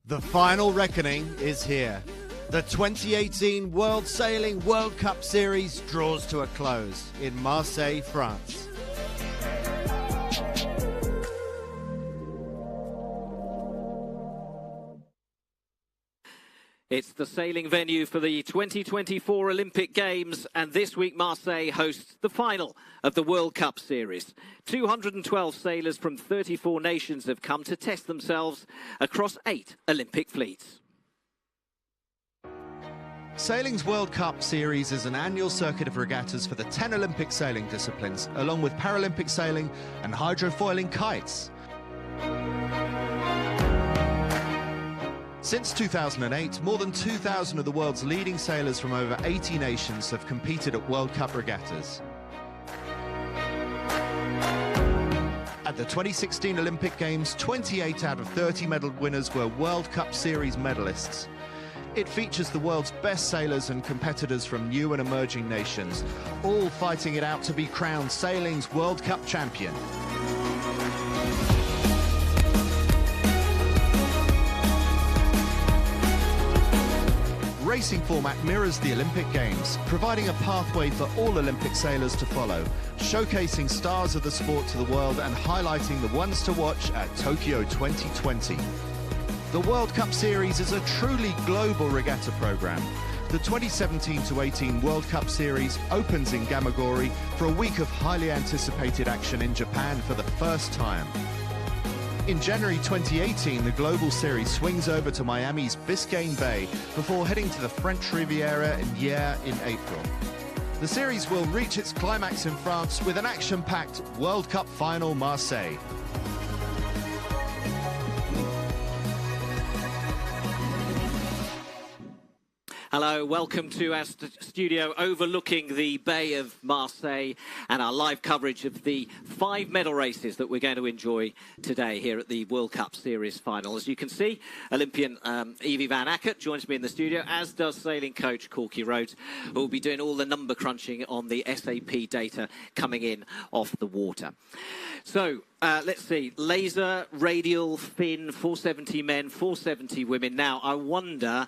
The final reckoning is here. The 2018 World Sailing World Cup Series draws to a close in Marseille, France. It's the sailing venue for the 2024 Olympic Games, and this week Marseille hosts the final of the World Cup Series. 212 sailors from 34 nations have come to test themselves across 8 Olympic fleets. Sailing's World Cup Series is an annual circuit of regattas for the 10 Olympic sailing disciplines, along with Paralympic sailing and hydrofoiling kites. Since 2008, more than 2,000 of the world's leading sailors from over 80 nations have competed at World Cup regattas. At the 2016 Olympic Games, 28 out of 30 medal winners were World Cup Series medalists. It features the world's best sailors and competitors from new and emerging nations, all fighting it out to be crowned sailing's World Cup champion. Racing format mirrors the Olympic Games, providing a pathway for all Olympic sailors to follow, showcasing stars of the sport to the world and highlighting the ones to watch at Tokyo 2020. The World Cup Series is a truly global regatta program. The 2017-18 World Cup Series opens in Gamagori for a week of highly anticipated action in Japan for the first time. In January 2018, the Global Series swings over to Miami's Biscayne Bay before heading to the French Riviera in Hyères in April. The series will reach its climax in France with an action-packed World Cup final Marseille. Hello, welcome to our studio overlooking the Bay of Marseille and our live coverage of the 5 medal races that we're going to enjoy today here at the World Cup Series final. As you can see, Olympian Evie Van Ackert joins me in the studio, as does sailing coach Corky Rhodes, who will be doing all the number crunching on the SAP data coming in off the water. So, let's see, laser, radial, fin, 470 men, 470 women. Now, I wonder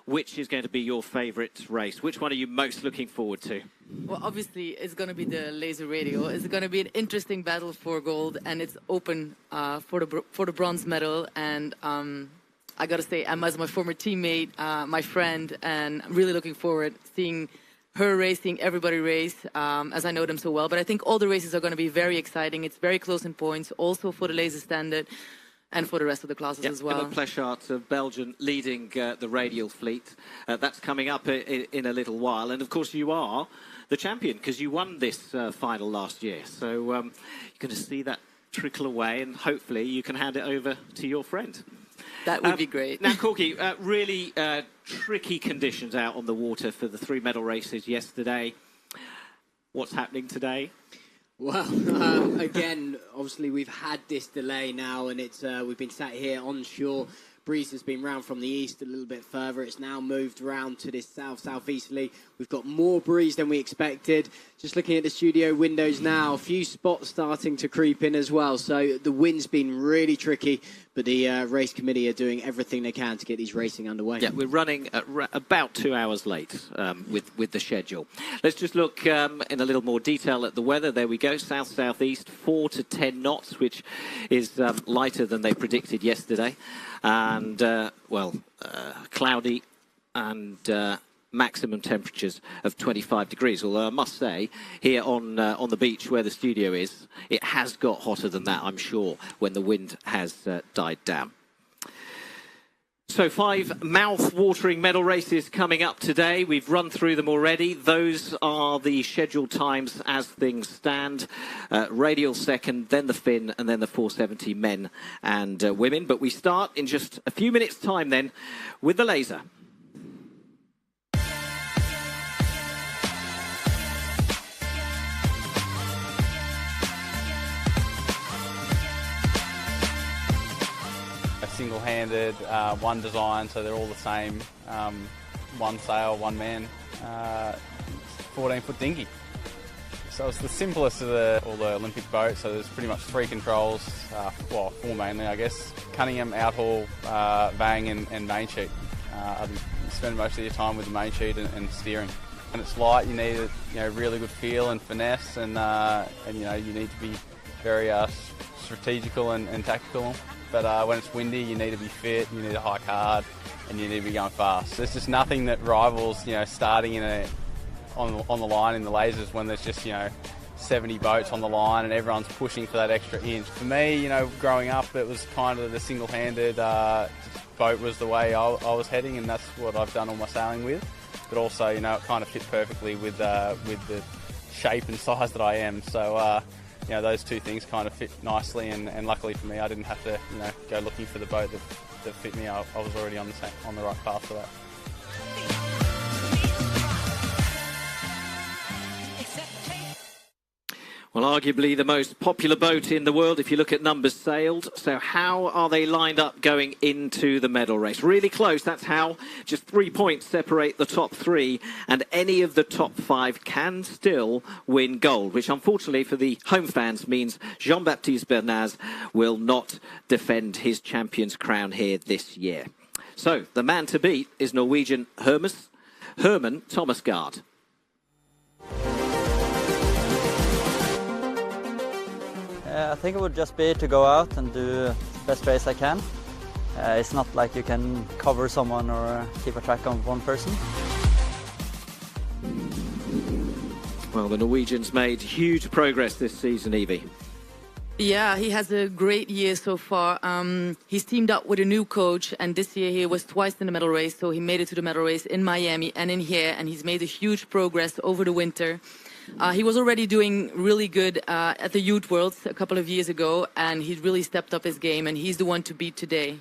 which is going to be your favourite race. Which one are you most looking forward to? Well, obviously, it's going to be the laser radial. It's going to be an interesting battle for gold, and it's open for the bronze medal. And I got to say, Emma's my former teammate, my friend, and I'm really looking forward to seeing her racing, everybody race, as I know them so well. But I think all the races are going to be very exciting. It's very close in points, also for the laser standard and for the rest of the classes as well. Emma Plechart of Belgium leading the radial fleet. That's coming up in a little while. And, of course, you are the champion because you won this final last year. So you're going to see that trickle away, and hopefully you can hand it over to your friend. That would be great. Now, Corky, really tricky conditions out on the water for the 3 medal races yesterday. What's happening today? Well, again, obviously we've had this delay now, and it's we've been sat here onshore. Breeze has been round from the east a little bit further. It's now moved round to this south-southeasterly. We've got more breeze than we expected. Just looking at the studio windows now, a few spots starting to creep in as well. So the wind's been really tricky, but the race committee are doing everything they can to get these racing underway. Yeah, we're running at about 2 hours late with the schedule. Let's just look in a little more detail at the weather. There we go, south-southeast, 4 to 10 knots, which is lighter than they predicted yesterday. And, cloudy and maximum temperatures of 25 degrees. Although I must say, here on the beach where the studio is, it has got hotter than that, I'm sure, when the wind has died down. So 5 mouth-watering medal races coming up today. We've run through them already. Those are the scheduled times as things stand. Radial second, then the fin, and then the 470 men and women. But we start in just a few minutes' time then with the laser. Single-handed, one design, so they're all the same. One sail, one man, 14-foot dinghy. So it's the simplest of all the Olympic boats, so there's pretty much 3 controls, well, 4 mainly, I guess. Cunningham, outhaul, Vang and main sheet. You spend most of your time with the main sheet and steering. When it's light, you need a really good feel and finesse, and you need to be very strategical and tactical. But when it's windy, you need to be fit, you need to hike hard, and you need to be going fast. There's just nothing that rivals, starting on the line in the lasers when there's just 70 boats on the line and everyone's pushing for that extra inch. For me, growing up, it was kind of the single-handed boat was the way I was heading, and that's what I've done all my sailing with. But also, it kind of fit perfectly with the shape and size that I am. So, those 2 things kind of fit nicely, and luckily for me, I didn't have to, go looking for the boat that fit me. I was already on the right path for that. Well, arguably the most popular boat in the world if you look at numbers sailed. So how are they lined up going into the medal race? Really close, that's how. Just 3 points separate the top 3, and any of the top 5 can still win gold, which unfortunately for the home fans means Jean-Baptiste Bernaz will not defend his champion's crown here this year. So the man to beat is Norwegian Herman Thomasgaard. I think it would just be to go out and do the best race I can. It's not like you can cover someone or keep a track on one person. Well, the Norwegians made huge progress this season, Evie. Yeah, he has a great year so far. He's teamed up with a new coach, and this year he was twice in the medal race, so he made it to the medal race in Miami and in here, and he's made a huge progress over the winter. He was already doing really good at the Youth Worlds a couple of years ago, and he's really stepped up his game, and he's the one to beat today.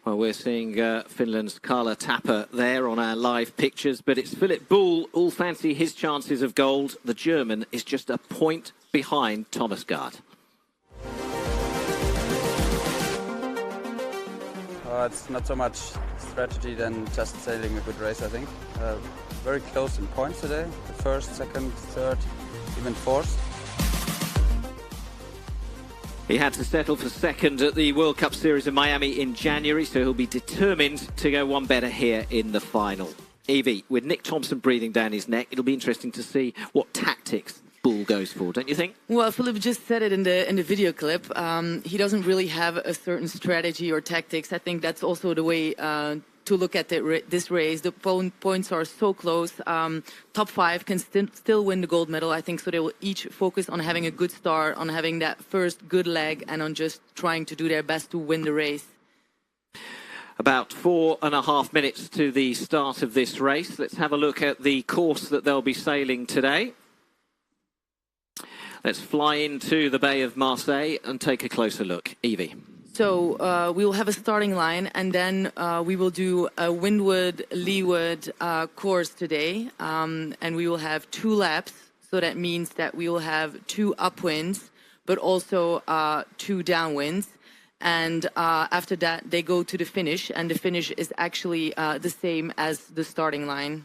Well, we're seeing Finland's Karla Tapper there on our live pictures, but it's Philip Bull. All fancy his chances of gold. The German is just a point behind Thomasgaard. It's not so much strategy than just sailing a good race, I think. Very close in points today. The first, second, third, even fourth. He had to settle for second at the World Cup Series in Miami in January, so he'll be determined to go one better here in the final. Evie, with Nick Thompson breathing down his neck, it'll be interesting to see what tactics Bull goes for, don't you think? Well, Philip just said it in the video clip. He doesn't really have a certain strategy or tactics. I think that's also the way to look at this race. The points are so close. Top 5 can still win the gold medal, I think, so they will each focus on having a good start, on having that first good leg, and on just trying to do their best to win the race. About 4.5 minutes to the start of this race. Let's have a look at the course that they'll be sailing today. Let's fly into the Bay of Marseille and take a closer look. Evie. So we will have a starting line, and then we will do a windward-leeward course today, and we will have 2 laps. So that means that we will have 2 upwinds, but also 2 downwinds. And after that, they go to the finish, and the finish is actually the same as the starting line.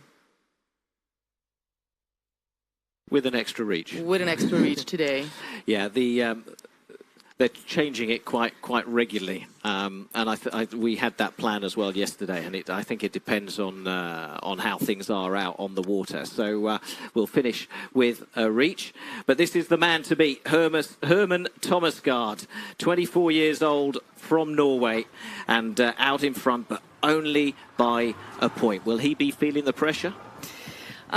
With an extra reach. With an extra reach today. Yeah, they're changing it quite regularly, and we had that plan as well yesterday, and I think it depends on how things are out on the water. So we'll finish with a reach, but this is the man to beat, Herman Thomasgaard, 24 years old from Norway, and out in front, but only by a point. Will he be feeling the pressure?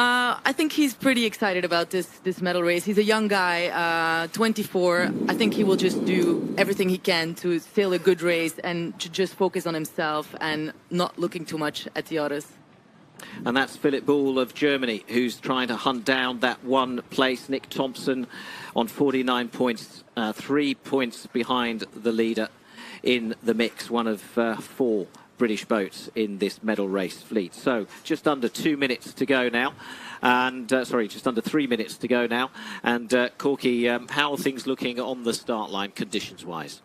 I think he's pretty excited about this medal race. He's a young guy, 24. I think he will just do everything he can to sail a good race and to just focus on himself and not looking too much at the others. And that's Philip Bull of Germany, who's trying to hunt down that one place. Nick Thompson on 49 points, 3 points behind the leader in the mix, one of 4 British boats in this medal race fleet. So just under 2 minutes to go now, and just under 3 minutes to go now. And Corky, how are things looking on the start line conditions-wise?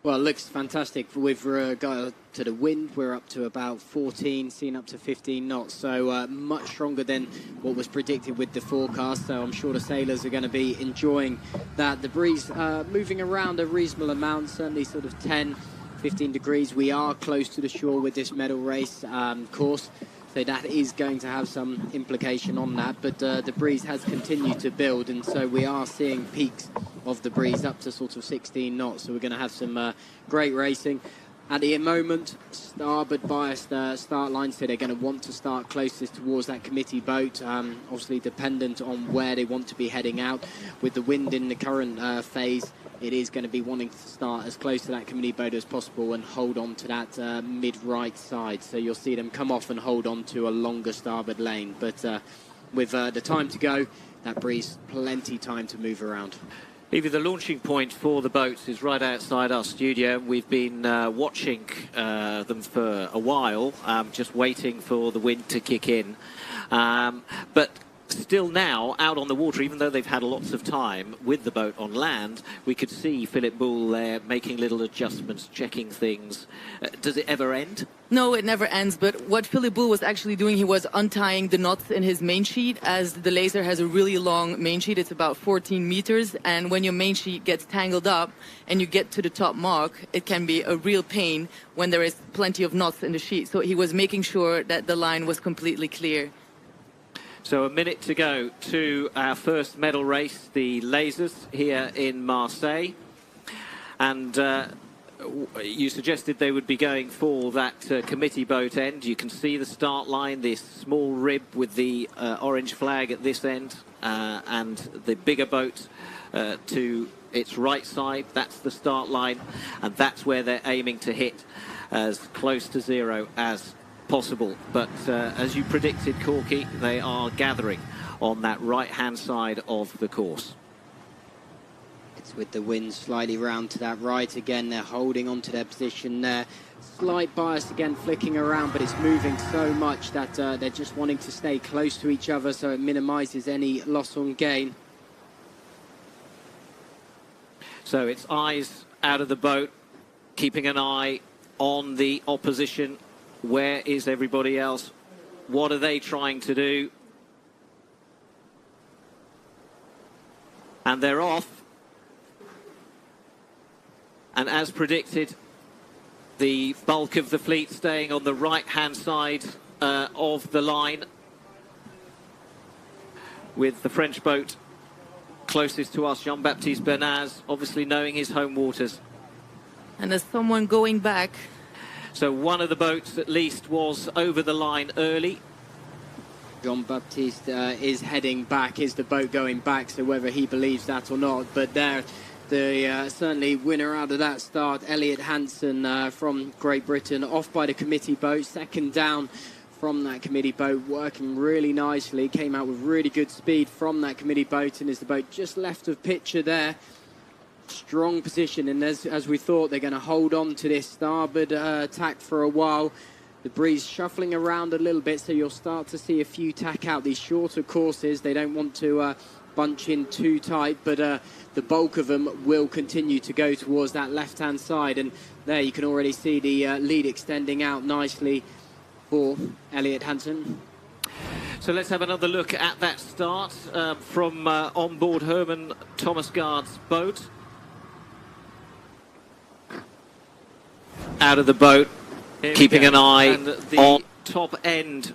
Well, it looks fantastic. With regard to the wind, we're up to about 14, seen up to 15 knots, so much stronger than what was predicted with the forecast, so I'm sure the sailors are going to be enjoying that. The breeze moving around a reasonable amount, certainly sort of 10, 15 degrees. We are close to the shore with this medal race course, so that is going to have some implication on that, but the breeze has continued to build, and so we are seeing peaks of the breeze up to sort of 16 knots, so we're going to have some great racing. At the moment, starboard biased start line, so they're going to want to start closest towards that committee boat, obviously dependent on where they want to be heading out. With the wind in the current phase, it is going to be wanting to start as close to that committee boat as possible and hold on to that mid-right side. So you'll see them come off and hold on to a longer starboard lane. But with the time to go, that breeze, plenty time to move around. Evie, the launching point for the boats is right outside our studio. We've been watching them for a while, just waiting for the wind to kick in. But still now, out on the water, even though they've had lots of time with the boat on land, we could see Philip Bull there making little adjustments, checking things. Does it ever end? No, it never ends, but what Philip Bull was actually doing, he was untying the knots in his main sheet, as the Laser has a really long main sheet. It's about 14 meters, and when your main sheet gets tangled up and you get to the top mark, it can be a real pain when there is plenty of knots in the sheet. So he was making sure that the line was completely clear. So a minute to go to our first medal race, the Lasers here in Marseille. And you suggested they would be going for that committee boat end. You can see the start line, this small rib with the orange flag at this end, and the bigger boat to its right side. That's the start line, and that's where they're aiming to hit as close to zero as possible. But as you predicted, Corky, they are gathering on that right-hand side of the course. It's with the wind slightly round to that right again. They're holding on to their position there. Slight bias again, flicking around, but it's moving so much that they're just wanting to stay close to each other, so it minimises any loss on gain. So it's eyes out of the boat, keeping an eye on the opposition. Where is everybody else? What are they trying to do? And they're off. And as predicted, the bulk of the fleet staying on the right-hand side of the line, with the French boat closest to us, Jean-Baptiste Bernaz, obviously knowing his home waters. And there's someone going back. So one of the boats, at least, was over the line early. Jean-Baptiste is heading back, is the boat going back, so whether he believes that or not. But there, the certainly winner out of that start, Elliot Hansen from Great Britain, off by the committee boat, second down from that committee boat, working really nicely, came out with really good speed from that committee boat, and is the boat just left of picture there. Strong position, and as we thought, they're going to hold on to this starboard tack for a while. The breeze shuffling around a little bit, so you'll start to see a few tack out these shorter courses. They don't want to bunch in too tight, but the bulk of them will continue to go towards that left-hand side. And there you can already see the lead extending out nicely for Elliot Hansen. So let's have another look at that start from onboard Herman Thomasgaard's boat. Out of the boat, keeping an eye on top end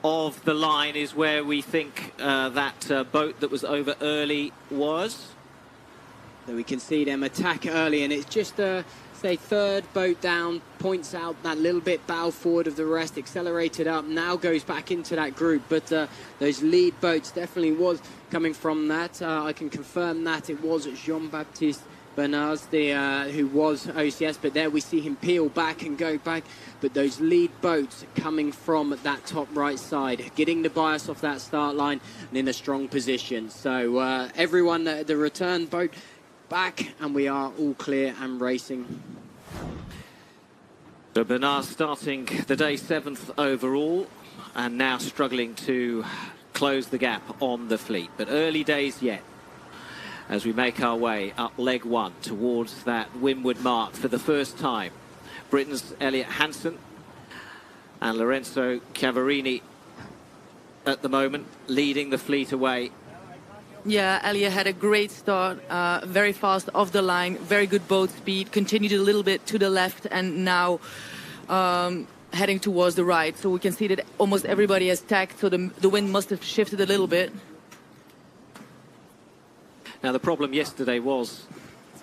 of the line is where we think that boat that was over early was. So we can see them attack early, and it's just say third boat down, points out that little bit bow forward of the rest, accelerated up, now goes back into that group. But those lead boats definitely was coming from that. I can confirm that it was Jean-Baptiste Bernaz, who was OCS, but there we see him peel back and go back. But those lead boats coming from that top right side, getting the bias off that start line and in a strong position. So everyone, the return boat back, and we are all clear and racing. So Bernaz starting the day 7th overall, and now struggling to close the gap on the fleet. But early days yet. as we make our way up leg one towards that windward mark for the first time. Britain's Elliot Hansen and Lorenzo Chiavarini at the moment leading the fleet away. Yeah, Elliot had a great start, very fast off the line, very good boat speed, continued a little bit to the left, and now heading towards the right. So we can see that almost everybody has tacked, so the wind must have shifted a little bit. Now, the problem yesterday was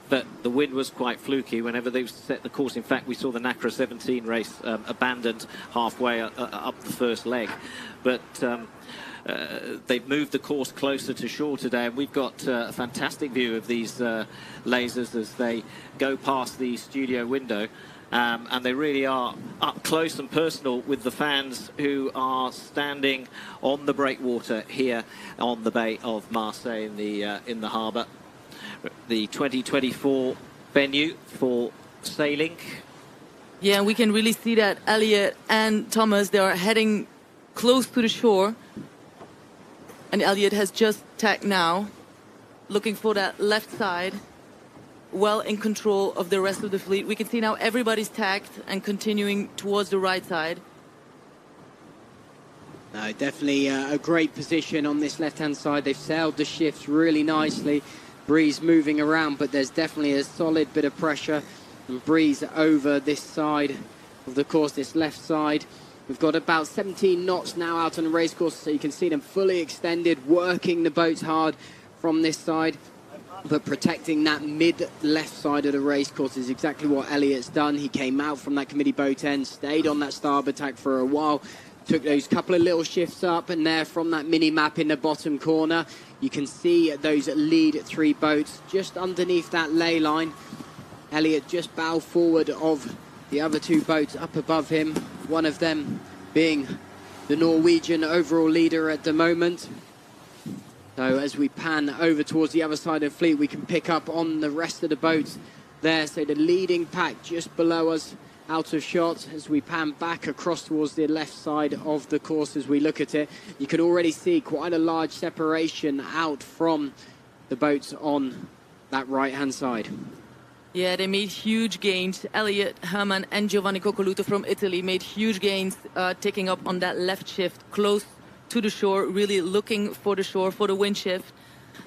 that the wind was quite fluky whenever they set the course. In fact, we saw the NACRA 17 race abandoned halfway up the first leg. But they've moved the course closer to shore today, and we've got a fantastic view of these lasers as they go past the studio window. And they really are up close and personal with the fans who are standing on the breakwater here on the Bay of Marseille in the harbour. The 2024 venue for sailing. Yeah, and we can really see that Elliot and Thomas, they are heading close to the shore. And Elliot has just tacked now, looking for that left side, well in control of the rest of the fleet. We can see now everybody's tacked and continuing towards the right side. No, definitely a great position on this left-hand side. They've sailed the shifts really nicely. Breeze moving around, but there's definitely a solid bit of pressure and breeze over this side of the course, this left side. We've got about 17 knots now out on the racecourse, so you can see them fully extended, working the boats hard from this side, but protecting that mid-left side of the racecourse is exactly what Elliot's done. He came out from that committee boat end, stayed on that starboard tack for a while, took those couple of little shifts up, and there from that mini-map in the bottom corner, you can see those lead three boats just underneath that ley line. Elliot just bow forward of the other two boats up above him, one of them being the Norwegian overall leader at the moment. So as we pan over towards the other side of the fleet, we can pick up on the rest of the boats there. So the leading pack just below us, out of shot. As we pan back across towards the left side of the course as we look at it, you can already see quite a large separation out from the boats on that right-hand side. Yeah, they made huge gains. Elliot, Herman and Giovanni Coccoluto from Italy made huge gains, taking up on that left shift close to the shore, really looking for the shore, for the wind shift,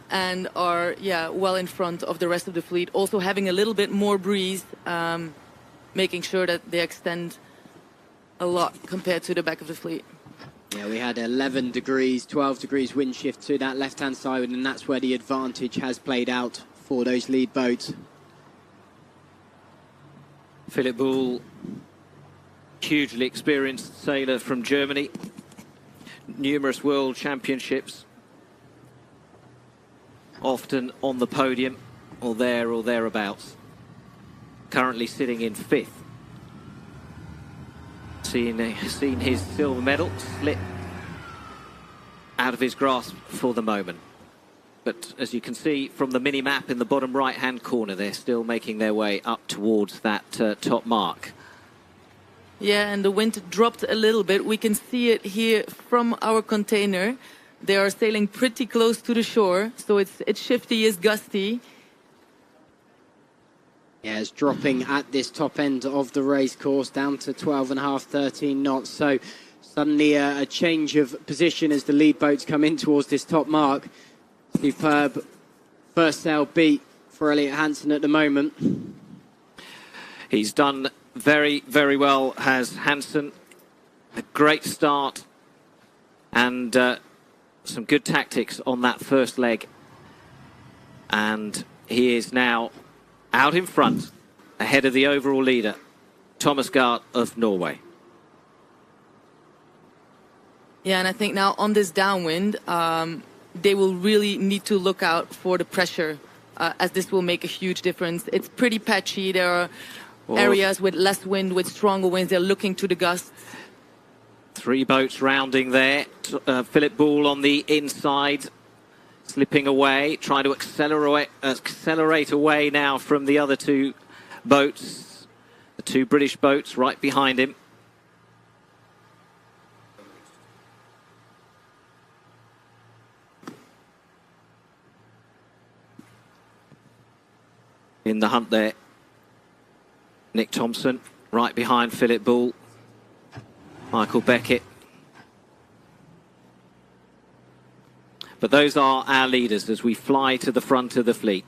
and are, yeah, well in front of the rest of the fleet. Also having a little bit more breeze, making sure that they extend a lot compared to the back of the fleet. Yeah, we had 11 degrees, 12 degrees wind shift to that left-hand side, and that's where the advantage has played out for those lead boats. Philipp Buhl, hugely experienced sailor from Germany, numerous world championships, often on the podium or there or thereabouts. Currently sitting in fifth. Seen his silver medal slip out of his grasp for the moment. But as you can see from the mini-map in the bottom right-hand corner, they're still making their way up towards that top mark. Yeah, and the wind dropped a little bit. We can see it here from our container. They are sailing pretty close to the shore, so it's shifty, it's gusty. Yeah, it's dropping at this top end of the race course down to 12.5, 13 knots. So suddenly a change of position as the lead boats come in towards this top mark. Superb first sail beat for Elliot Hansen at the moment. He's done very, very well, has Hansen. A great start and some good tactics on that first leg. And he is now out in front, ahead of the overall leader, Thomas Gart of Norway. Yeah, and I think now on this downwind, they will really need to look out for the pressure, as this will make a huge difference. It's pretty patchy. There are areas with less wind, with stronger winds. They're looking to the gusts. Three boats rounding there. Philipp Buhl on the inside, slipping away, trying to accelerate away now from the other two boats. The two British boats right behind him. In the hunt there, Nick Thompson, right behind Philip Bull, Michael Beckett. But those are our leaders as we fly to the front of the fleet.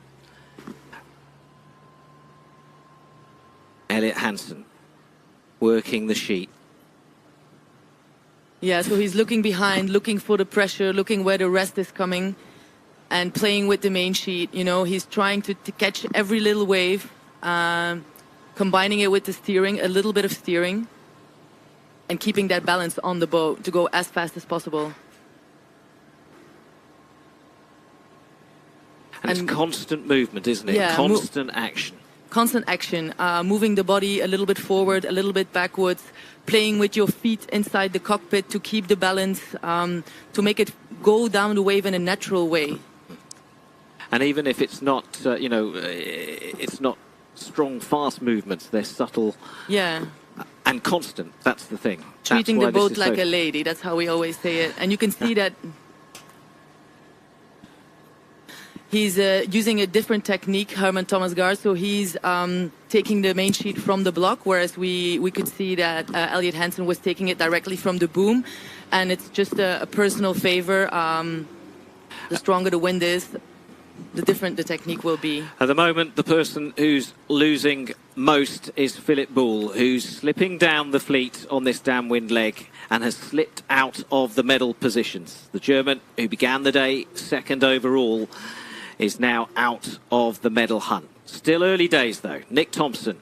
Elliot Hansen working the sheet. Yeah, so he's looking behind, looking for the pressure, looking where the rest is coming, and playing with the main sheet. You know, he's trying to catch every little wave, combining it with the steering, a little bit of steering, and keeping that balance on the boat to go as fast as possible. And it's constant movement, isn't it? Yeah, constant action. Constant action, moving the body a little bit forward, a little bit backwards, playing with your feet inside the cockpit to keep the balance, to make it go down the wave in a natural way. And even if it's not, you know, it's not strong, fast movements, they're subtle. Yeah. And constant, that's the thing. Treating the boat like a lady, that's how we always say it. And you can see that he's using a different technique, Herman Thomasgaard, so he's taking the main sheet from the block, whereas we could see that Elliot Hansen was taking it directly from the boom. And it's just a personal favor. The stronger the wind is, the different the technique will be. At the moment, the person who's losing most is Philip Bull, who's slipping down the fleet on this downwind leg and has slipped out of the medal positions. The German, who began the day second overall, is now out of the medal hunt. Still early days, though. Nick Thompson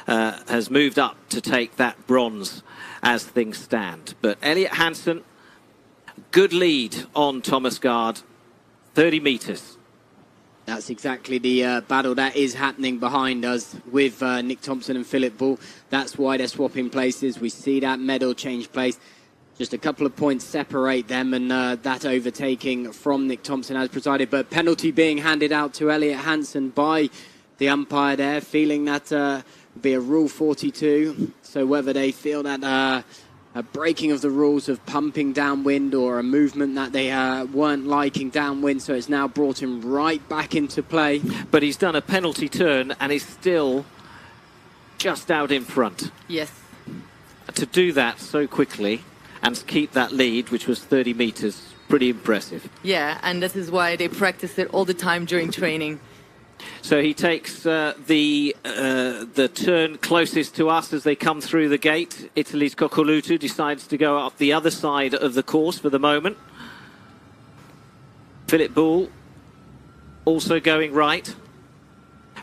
has moved up to take that bronze as things stand. But Elliot Hansen, good lead on Thomasgaard, 30 metres. That's exactly the battle that is happening behind us with Nick Thompson and Philip Bull. That's why they're swapping places. We see that medal change place. Just a couple of points separate them, and that overtaking from Nick Thompson has presided. But penalty being handed out to Elliot Hansen by the umpire there, feeling that would be a Rule 42. So whether they feel that a breaking of the rules of pumping downwind or a movement that they weren't liking downwind, so it's now brought him right back into play. But he's done a penalty turn and is still just out in front. Yes. To do that so quickly and keep that lead, which was 30 metres, pretty impressive. Yeah, and this is why they practice it all the time during training. So he takes the turn closest to us as they come through the gate. Italy's Coccoluto decides to go up the other side of the course for the moment. Philip Bull also going right.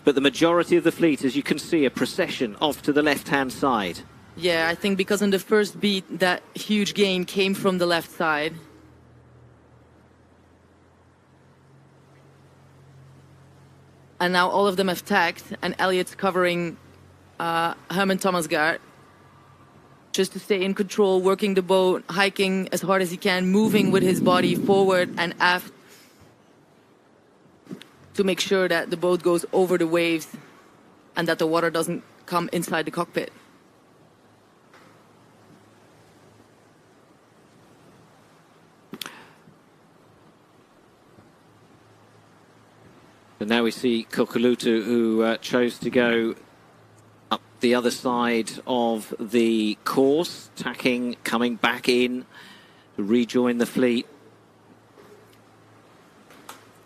But the majority of the fleet, as you can see, a procession off to the left-hand side. Yeah, I think because in the first beat, that huge gain came from the left side. And now all of them have tagged, and Elliot's covering Herman Thomasgaard just to stay in control, working the boat, hiking as hard as he can, moving with his body forward and aft to make sure that the boat goes over the waves and that the water doesn't come inside the cockpit. And now we see Coccoluto, who chose to go up the other side of the course, tacking, coming back in to rejoin the fleet.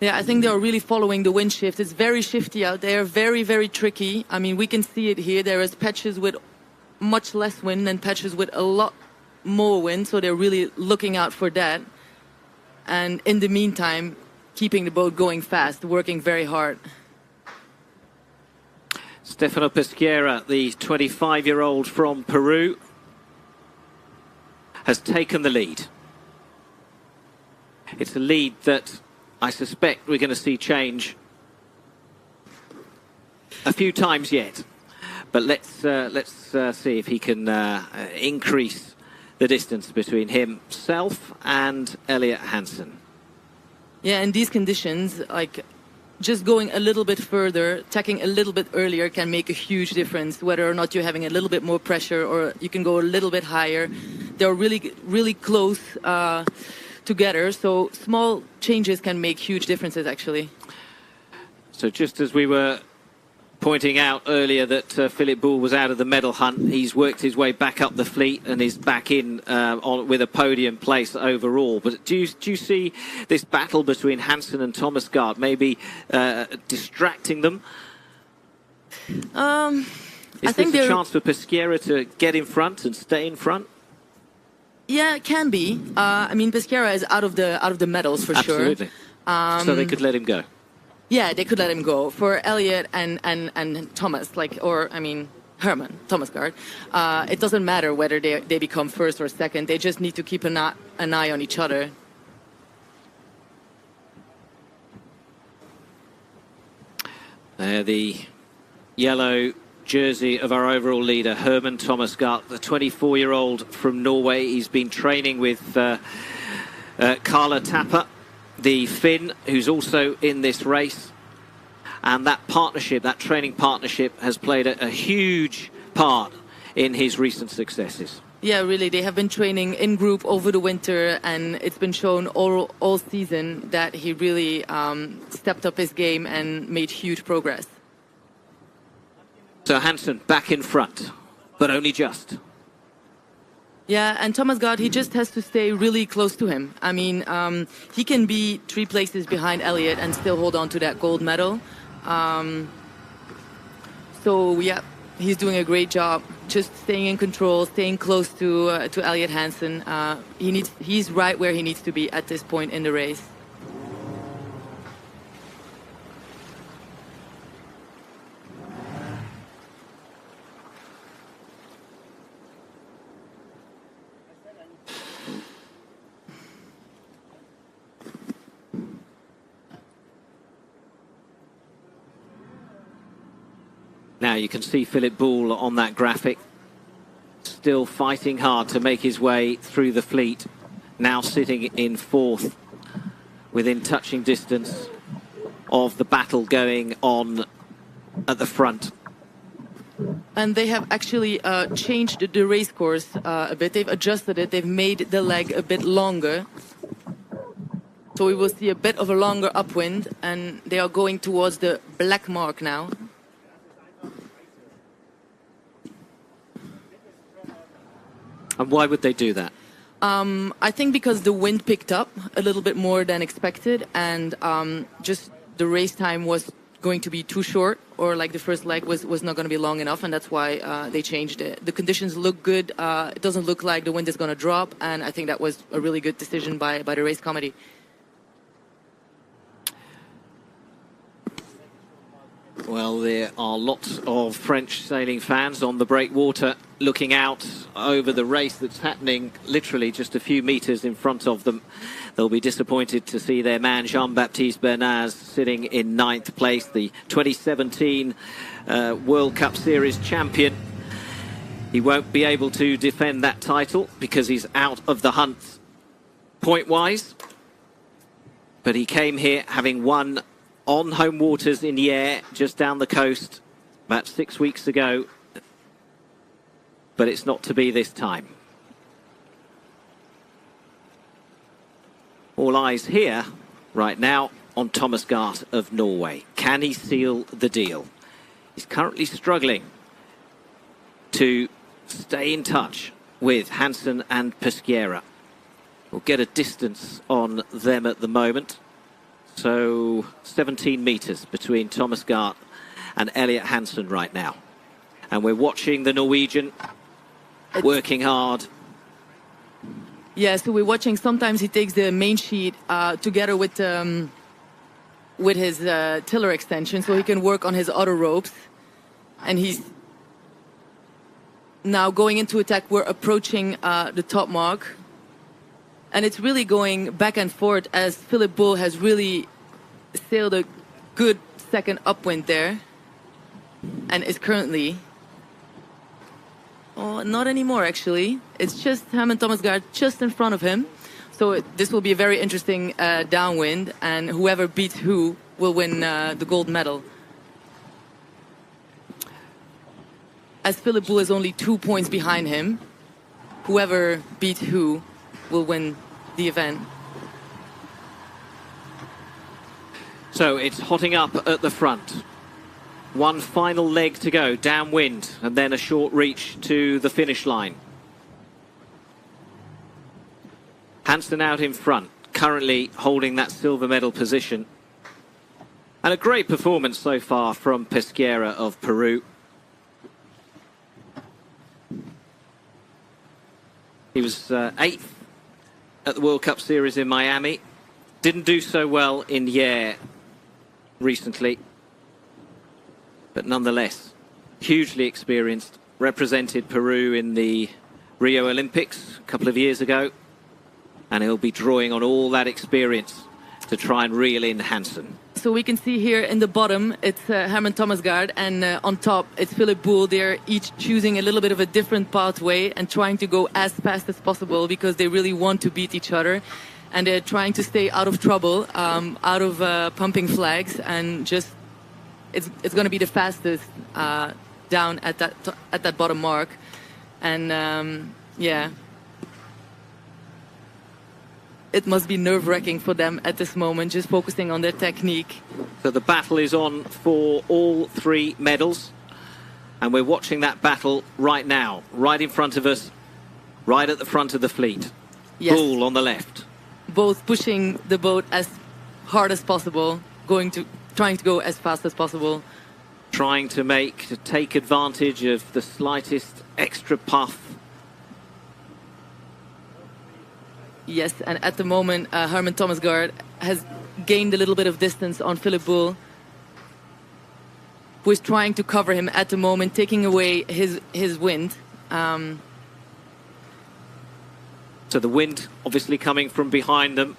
Yeah, I think they're really following the wind shift. It's very shifty out there, very, very tricky. I mean, we can see it here. There is patches with much less wind and patches with a lot more wind, so they're really looking out for that. And in the meantime, keeping the boat going fast, working very hard. Stefano Peschiera, the 25-year-old from Peru, has taken the lead. It's a lead that I suspect we're going to see change a few times yet. But let's see if he can increase the distance between himself and Elliot Hansen. Yeah, in these conditions, like just going a little bit further, tacking a little bit earlier can make a huge difference, whether or not you're having a little bit more pressure or you can go a little bit higher. They're really, really close together, so small changes can make huge differences, actually. So just as we were pointing out earlier that Philip Boul was out of the medal hunt. He's worked his way back up the fleet and is back in with a podium place overall. But do you see this battle between Hansen and Thomas Gaard maybe distracting them? I think there's a chance for Peschiera to get in front and stay in front. Yeah, it can be. I mean, Peschiera is out of the medals for sure. Absolutely. So they could let him go. Yeah, they could let him go. For Elliot and Thomas, Herman, Thomas Gaard, it doesn't matter whether they become first or second. They just need to keep an eye on each other. The yellow jersey of our overall leader, Herman Thomas Gaard, the 24-year-old from Norway. He's been training with Karla Tapper, the Finn, who's also in this race. And that partnership, that training partnership, has played a huge part in his recent successes. Yeah, really. They have been training in group over the winter, and it's been shown all season that he really stepped up his game and made huge progress. So Hansen back in front, but only just. Yeah, and Thomas Gaard, he just has to stay really close to him. I mean, he can be 3 places behind Elliot and still hold on to that gold medal. So, yeah, he's doing a great job, just staying in control, staying close to Elliot Hansen. He's right where he needs to be at this point in the race. Now you can see Philip Boul on that graphic, still fighting hard to make his way through the fleet, now sitting in 4th, within touching distance of the battle going on at the front. And they have actually changed the race course a bit. They've adjusted it. They've made the leg a bit longer. So we will see a bit of a longer upwind, and they are going towards the black mark now. And why would they do that? I think because the wind picked up a little bit more than expected, and just the race time was going to be too short, or like the first leg was not going to be long enough, and that's why they changed it. The conditions look good. It doesn't look like the wind is going to drop, and I think that was a really good decision by the race committee. Well, there are lots of French sailing fans on the breakwater looking out over the race that's happening literally just a few metres in front of them. They'll be disappointed to see their man Jean-Baptiste Bernaz sitting in 9th place, the 2017 World Cup Series champion. He won't be able to defend that title because he's out of the hunt point-wise. But he came here having won on home waters in Yare, just down the coast, about 6 weeks ago. But it's not to be this time. All eyes here, right now, on Thomas Gaard of Norway. Can he seal the deal? He's currently struggling to stay in touch with Hansen and Peschiera. We'll get a distance on them at the moment. So 17 metres between Thomas Gaard and Elliot Hansen right now. And we're watching the Norwegian working hard. Yeah, so we're watching. Sometimes he takes the main sheet together with his tiller extension, so he can work on his other ropes. And he's now going into attack. We're approaching the top mark. And it's really going back and forth as Philip Boul has really sailed a good second upwind there. And is currently... Oh, not anymore, actually. It's just Herman Thomas Gaard just in front of him. So this will be a very interesting downwind. And whoever beats who will win the gold medal. As Philip Boul is only 2 points behind him, whoever beats who will win the event. So it's hotting up at the front. One final leg to go, downwind, and then a short reach to the finish line. Hansen out in front, currently holding that silver medal position. And a great performance so far from Pesquera of Peru. He was 8th at the World Cup Series in Miami. Didn't do so well in Yare recently. But nonetheless, hugely experienced. Represented Peru in the Rio Olympics a couple of years ago. And he'll be drawing on all that experience to try and reel in Hansen. So we can see here in the bottom, it's Herman Thomasgaard, and on top, it's Philip Boel. They're each choosing a little bit of a different pathway and trying to go as fast as possible because they really want to beat each other. And they're trying to stay out of trouble, out of pumping flags, and just it's going to be the fastest down at that bottom mark. And yeah. It must be nerve-wracking for them at this moment, just focusing on their technique. So the battle is on for all 3 medals. And we're watching that battle right now, right in front of us, right at the front of the fleet. Yes. Boel on the left. Both pushing the boat as hard as possible, trying to go as fast as possible. Trying to take advantage of the slightest extra puff. Yes, and at the moment, Herman Thomasgaard has gained a little bit of distance on Philip Boel, who is trying to cover him at the moment, taking away his wind. So the wind obviously coming from behind them.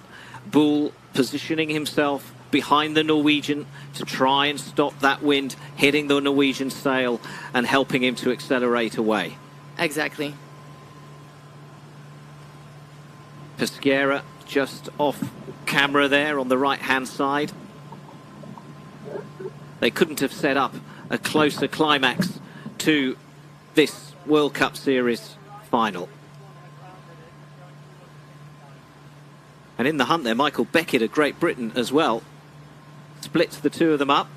Boel positioning himself behind the Norwegian to try and stop that wind hitting the Norwegian sail and helping him to accelerate away. Exactly. Pesquera just off camera there on the right-hand side. They couldn't have set up a closer climax to this World Cup Series final. And in the hunt there, Michael Beckett of Great Britain as well. Splits the 2 of them up.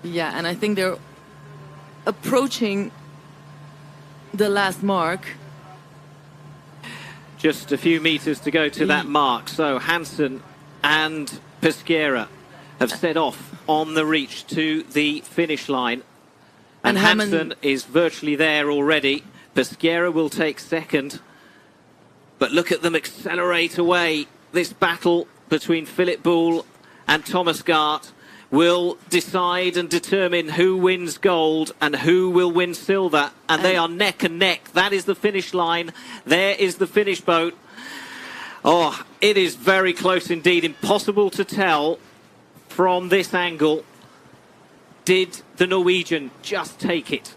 Yeah, and I think they're approaching the last mark. Just a few meters to go to that mark. So Hansen and Pesquera have set off on the reach to the finish line. And Hansen is virtually there already. Pesquera will take second. But look at them accelerate away. This battle between Philip Boel and Thomasgaard will decide and determine who wins gold and who will win silver. And they are neck and neck. That is the finish line. There is the finish boat. Oh, it is very close indeed. Impossible to tell from this angle. Did the Norwegian just take it?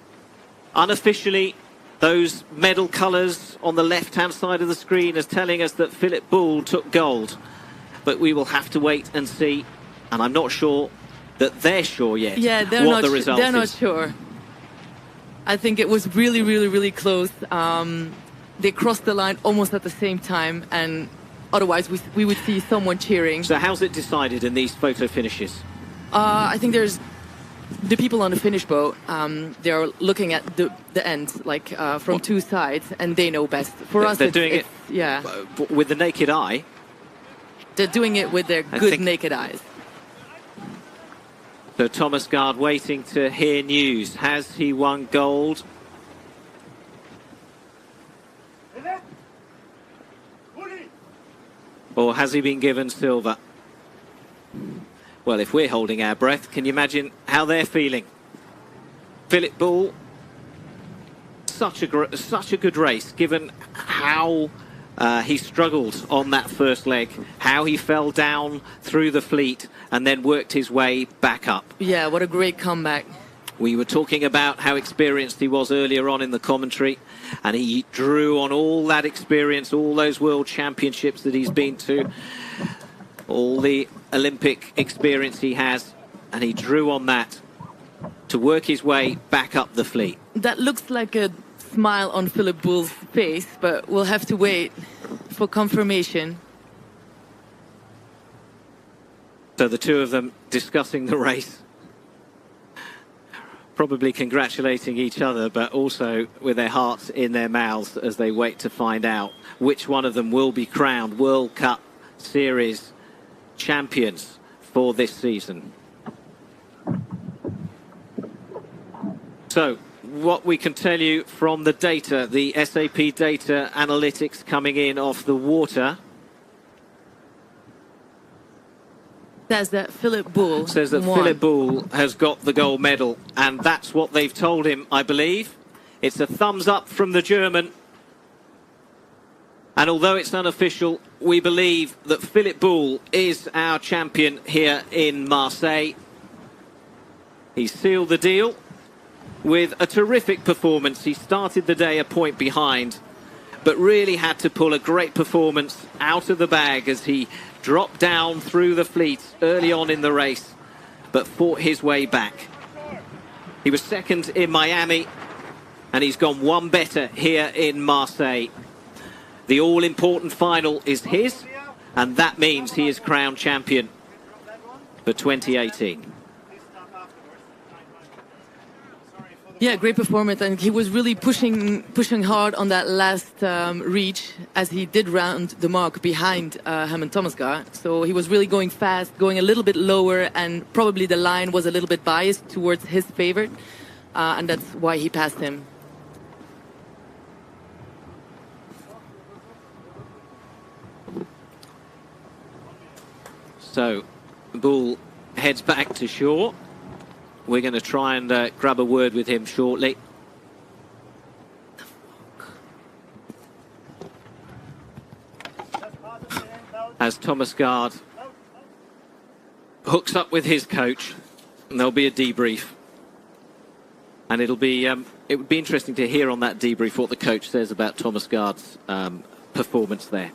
Unofficially, those medal colours on the left-hand side of the screen is telling us that Philip Boel took gold. But we will have to wait and see. And I'm not sure that they're sure yet what the result is. They're not sure. I think it was really, really, really close. They crossed the line almost at the same time, and otherwise we would see someone cheering. So how's it decided in these photo finishes? I think there's the people on the finish boat. They are looking at the end, like from 2 sides, and they know best. For us, they're doing it with the naked eye. They're doing it with their good naked eyes. So Thomasgaard waiting to hear news. Has he won gold? Or has he been given silver? Well, if we're holding our breath, can you imagine how they're feeling? Philip Boel, such a good race, given how he struggled on that first leg, how he fell down through the fleet and then worked his way back up. Yeah, what a great comeback. We were talking about how experienced he was earlier on in the commentary, and he drew on all that experience, all those world championships that he's been to, all the Olympic experience he has, and he drew on that to work his way back up the fleet. That looks like a smile on Philip Boel's face, but we'll have to wait for confirmation. So the 2 of them discussing the race probably congratulating each other, but also with their hearts in their mouths as they wait to find out which one of them will be crowned World Cup Series champions for this season. So, what we can tell you from the data, the SAP data analytics coming in off the water, says that Philip Boul Philip Boul has got the gold medal, and that's what they've told him, I believe. It's a thumbs up from the German, and although it's unofficial, we believe that Philip Boul is our champion here in Marseille. He sealed the deal with a terrific performance. He started the day a point behind, but really had to pull a great performance out of the bag as he dropped down through the fleet early on in the race, but fought his way back. He was second in Miami, and he's gone one better here in Marseille. The all-important final is his, and that means he is crowned champion for 2018. Yeah, great performance, and he was really pushing hard on that last reach as he did round the mark behind Herman Thomasgaard. So he was really going fast, going a little bit lower, and probably the line was a little bit biased towards his favorite, and that's why he passed him. So, Boul heads back to shore. We're going to try and grab a word with him shortly. As Thomasgaard hooks up with his coach, and there'll be a debrief. And it would be interesting to hear on that debrief what the coach says about Thomasgaard's performance there.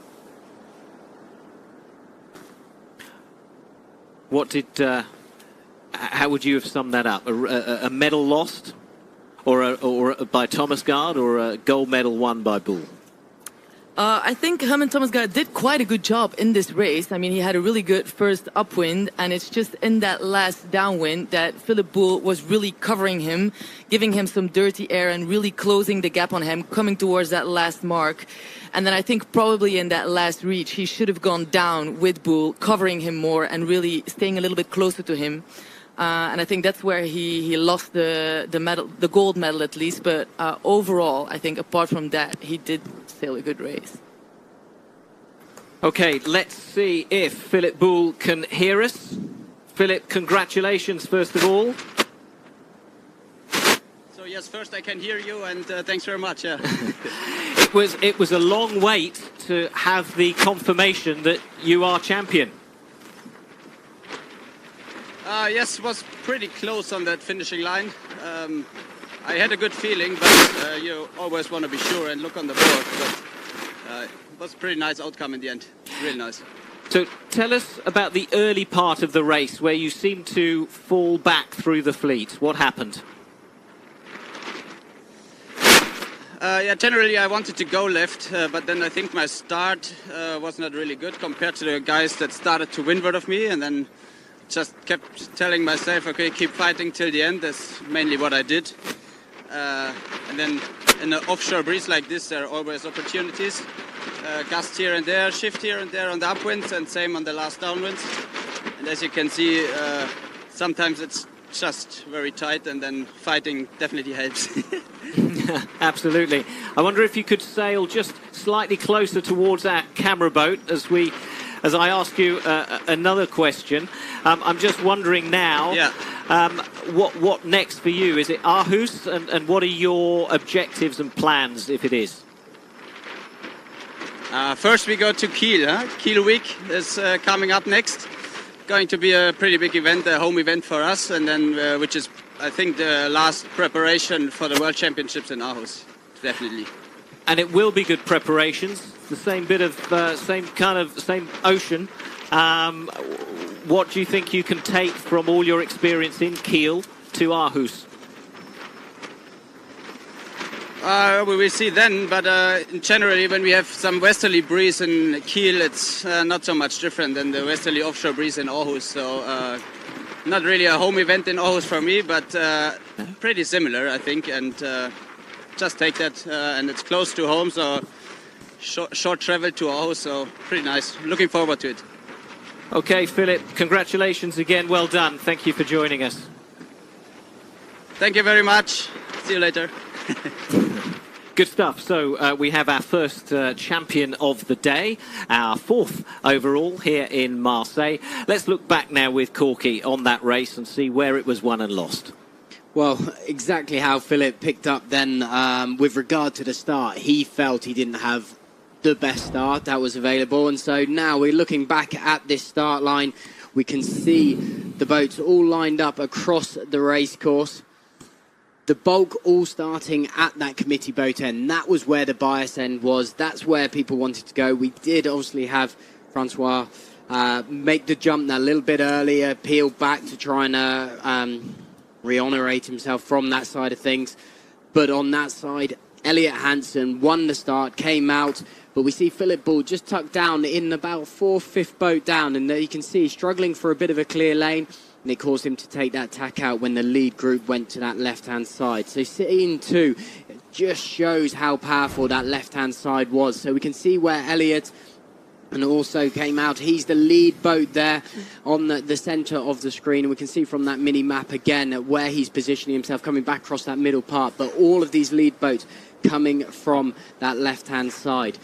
How would you have summed that up? A medal lost, or by Thomasgaard, or a gold medal won by Boul? I think Herman Thomasgaard did quite a good job in this race. I mean, he had a really good first upwind, and it's just in that last downwind that Philip Boul was really covering him, giving him some dirty air and really closing the gap on him, coming towards that last mark. And then I think probably in that last reach, he should have gone down with Boul, covering him more and really staying a little bit closer to him. And I think that's where he lost the medal, the gold medal at least. But overall, I think apart from that, he did sail a good race. Okay, let's see if Philip Boul can hear us. Philip, congratulations first of all. So yes, first I can hear you, and thanks very much. Yeah. It was a long wait to have the confirmation that you are champion. Yes, it was pretty close on that finishing line. I had a good feeling, but you always want to be sure and look on the board. But it was a pretty nice outcome in the end. Really nice. So tell us about the early part of the race where you seemed to fall back through the fleet. What happened? Yeah, generally I wanted to go left, but then I think my start was not really good compared to the guys that started to windward of me, and then just kept telling myself, okay, keep fighting till the end. That's mainly what I did. And then in an offshore breeze like this, there are always opportunities. Gust here and there, shift here and there on the upwinds, and same on the last downwinds. And as you can see, sometimes it's just very tight, and then fighting definitely helps. Absolutely. I wonder if you could sail just slightly closer towards our camera boat as I ask you another question. I'm just wondering now, what next for you? Is it Aarhus, and what are your objectives and plans if it is? First we go to Kiel. Kiel Week is coming up next. Going to be a pretty big event, a home event for us, and then which is, I think, the last preparation for the World Championships in Aarhus, definitely. And it will be good preparations. The same bit of same ocean. What do you think you can take from all your experience in Kiel to Aarhus? We will see then, but generally when we have some westerly breeze in Kiel, it's not so much different than the westerly offshore breeze in Aarhus. So not really a home event in Aarhus for me, but pretty similar, I think. And just take that, and it's close to home, so short travel to Aarhus, so pretty nice. Looking forward to it. Okay, Philip, congratulations again. Well done. Thank you for joining us. Thank you very much. See you later. Good stuff. So we have our first champion of the day, our fourth overall here in Marseille. Let's look back now with Corky on that race and see where it was won and lost. Well, exactly how Philip picked up then with regard to the start. He felt he didn't have the best start that was available, and so now we're looking back at this start line. We can see the boats all lined up across the race course. The bulk all starting at that committee boat end. That was where the bias end was. That's where people wanted to go. We did obviously have Francois make the jump that little bit earlier, peel back to try and re-honorate himself from that side of things. But on that side, Elliot Hansen won the start, came out, but we see Philip Bull just tucked down in about 4th, 5th boat down, and you can see he's struggling for a bit of a clear lane, and it caused him to take that tack out when the lead group went to that left-hand side. So scene 2 just shows how powerful that left-hand side was. So we can see where Elliot and also came out. He's the lead boat there on the centre of the screen. And we can see from that mini-map again where he's positioning himself, coming back across that middle part. But all of these lead boats coming from that left-hand side.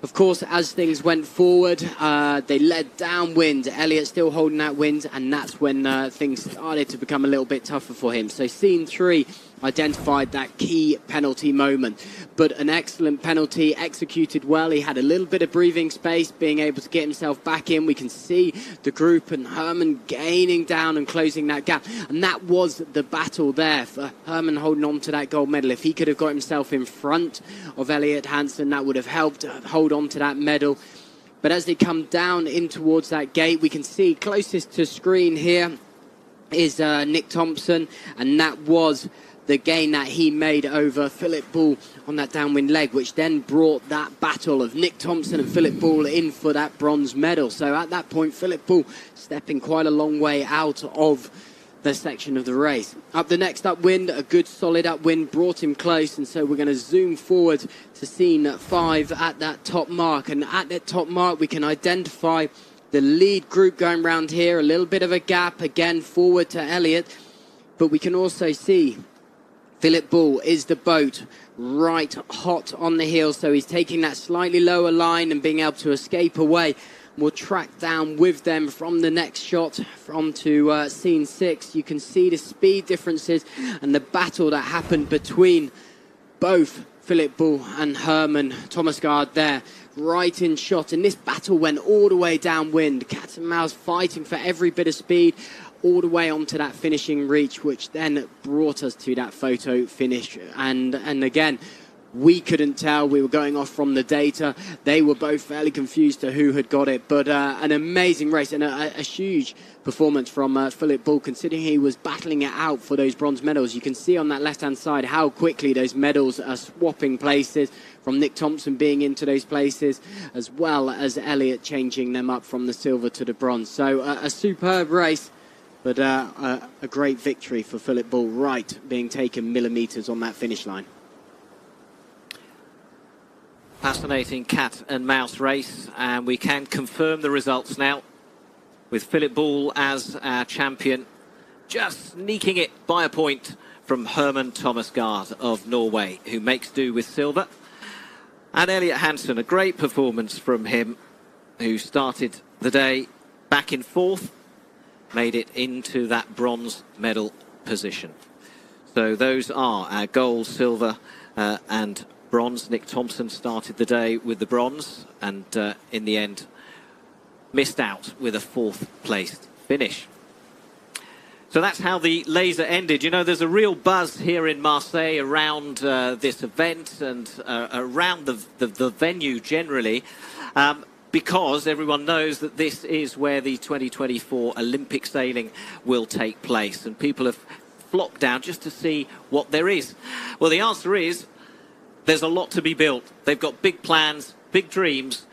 Of course, as things went forward, they led downwind. Elliot still holding that wind, and that's when things started to become a little bit tougher for him. So scene 3 identified that key penalty moment. But an excellent penalty, executed well. He had a little bit of breathing space, being able to get himself back in. We can see the group and Herman gaining down and closing that gap. And that was the battle there for Herman holding on to that gold medal. If he could have got himself in front of Elliot Hansen, that would have helped hold on to that medal. But as they come down in towards that gate, we can see closest to screen here is Nick Thompson, and that was the gain that he made over Philip Bull on that downwind leg, which then brought that battle of Nick Thompson and Philip Bull in for that bronze medal. So at that point, Philip Bull stepping quite a long way out of the section of the race. Up the next upwind, a good solid upwind brought him close, and so we're going to zoom forward to scene 5 at that top mark. And at that top mark, we can identify the lead group going round here, a little bit of a gap again forward to Elliot, but we can also see Philip Bull is the boat right hot on the heel, so he's taking that slightly lower line and being able to escape away. We'll track down with them from the next shot from to scene 6. You can see the speed differences and the battle that happened between both Philip Bull and Herman Thomasgaard there, right in shot. And this battle went all the way downwind, cat and mouse fighting for every bit of speed, all the way onto that finishing reach, which then brought us to that photo finish. And again, we couldn't tell. We were going off from the data. They were both fairly confused to who had got it. But an amazing race and a huge performance from Philip Bull, considering he was battling it out for those bronze medals. You can see on that left-hand side how quickly those medals are swapping places, from Nick Thompson being into those places, as well as Elliot changing them up from the silver to the bronze. So a superb race. But a great victory for Philip Bull, right being taken millimetres on that finish line. Fascinating cat and mouse race, and we can confirm the results now with Philip Bull as our champion, just sneaking it by a point from Herman Thomasgaard of Norway, who makes do with silver. And Elliot Hansen, a great performance from him, who started the day back in 4th, made it into that bronze medal position. So those are our gold, silver and bronze. Nick Thompson started the day with the bronze and in the end missed out with a 4th placed finish. So that's how the laser ended. You know, there's a real buzz here in Marseille around this event and around the venue generally, because everyone knows that this is where the 2024 Olympic sailing will take place, and people have flocked down just to see what there is. Well, the answer is there's a lot to be built. They've got big plans, big dreams,